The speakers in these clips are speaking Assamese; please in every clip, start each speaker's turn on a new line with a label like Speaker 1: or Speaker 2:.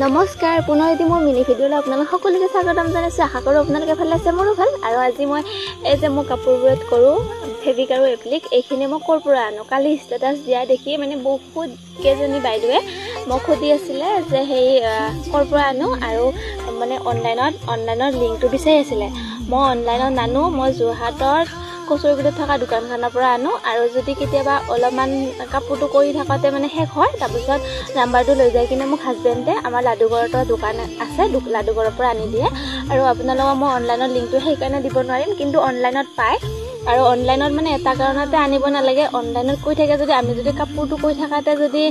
Speaker 1: নমস্কাৰ পুনৰ এটি মোৰ মিনি ভিডিঅ'লৈ আপোনালোক সকলোকে স্বাগতম জনাইছোঁ। আশা কৰোঁ আপোনালোকে ভাল আছে, মোৰো ভাল। আৰু আজি মই এই যে মোৰ কাপোৰবোৰত কৰোঁ ফেব্ৰিক আৰু এপ্লিক, এইখিনি মই ক'ৰ পৰা আনো। কালি ষ্টেটাছ দিয়া দেখি মানে বহুত কেইজনী বাইদেৱে মোক সুধি আছিলে যে সেই ক'ৰ পৰা আনো আৰু মানে অনলাইনৰ লিংকটো বিচাৰি আছিলে। মই অনলাইনত নানো, মই যোৰহাটৰ কচুৰিগুৰিত থকা দোকানখনৰ পৰা আনো। আৰু যদি কেতিয়াবা অলপমান কাপোৰটো কৰি থাকোঁতে মানে শেষ হয়, তাৰপিছত নাম্বাৰটো লৈ যাই কিনে মোক হাজবেণ্ডে আমাৰ লাডুগড়ৰ দোকান আছে, লাডুগড়ৰ পৰা আনি দিয়ে। আৰু আপোনালোকক মই অনলাইনৰ লিংকটো সেইকাৰণে দিব নোৱাৰিম, কিন্তু অনলাইনত পায়। আৰু অনলাইনত মানে এটা কাৰণতে আনিব নালাগে, অনলাইনত কৈ থাকে যদি আমি যদি কাপোৰটো কৈ থাকাতে যদি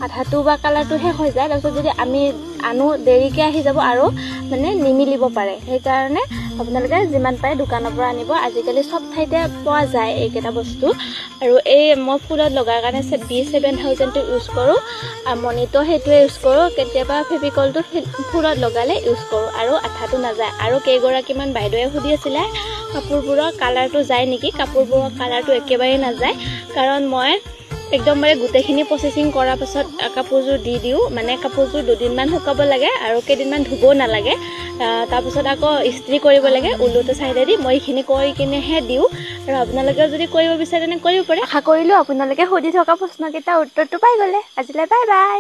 Speaker 1: আধাটো বা কালাৰটো শেষ হৈ যায়, তাৰপিছত যদি আমি আনো দেৰিকৈ আহি যাব আৰু মানে নিমিলিব পাৰে। সেইকাৰণে আপোনালোকে যিমান পাৰে দোকানৰ পৰা আনিব। আজিকালি চব ঠাইতে পোৱা যায় এইকেইটা বস্তু। আৰু এই মই ফুলত লগাৰ কাৰণে B7000টো ইউজ কৰোঁ, আৰু মণিটো সেইটোৱে ইউজ কৰোঁ। কেতিয়াবা ফেভিকলটো ফুলত লগালে ইউজ কৰোঁ আৰু আঠাটো নাযায়। আৰু কেইগৰাকীমান বাইদেৱে সুধি আছিলে কাপোৰবোৰৰ কালাৰটো যায় নেকি। কাপোৰবোৰৰ কালাৰটো একেবাৰে নাযায়, কাৰণ মই একদম মানে গোটেইখিনি প্ৰচেছিং কৰাৰ পাছত কাপোৰযোৰ দি দিওঁ। মানে কাপোৰযোৰ দুদিনমান শুকাব লাগে আৰু কেইদিনমান ধুবও নালাগে। তাৰপিছত আকৌ ইস্ত্ৰি কৰিব লাগে ওলোটা চাইডেদি। মই এইখিনি কৰি কিনেহে দিওঁ। আৰু আপোনালোকেও যদি কৰিব বিচাৰে তেনে কৰিব পাৰে। আশা কৰিলোঁ আপোনালোকে সুধি থকা প্ৰশ্নকেইটা উত্তৰটো পাই গ'লে। আজিলৈ বাই বাই।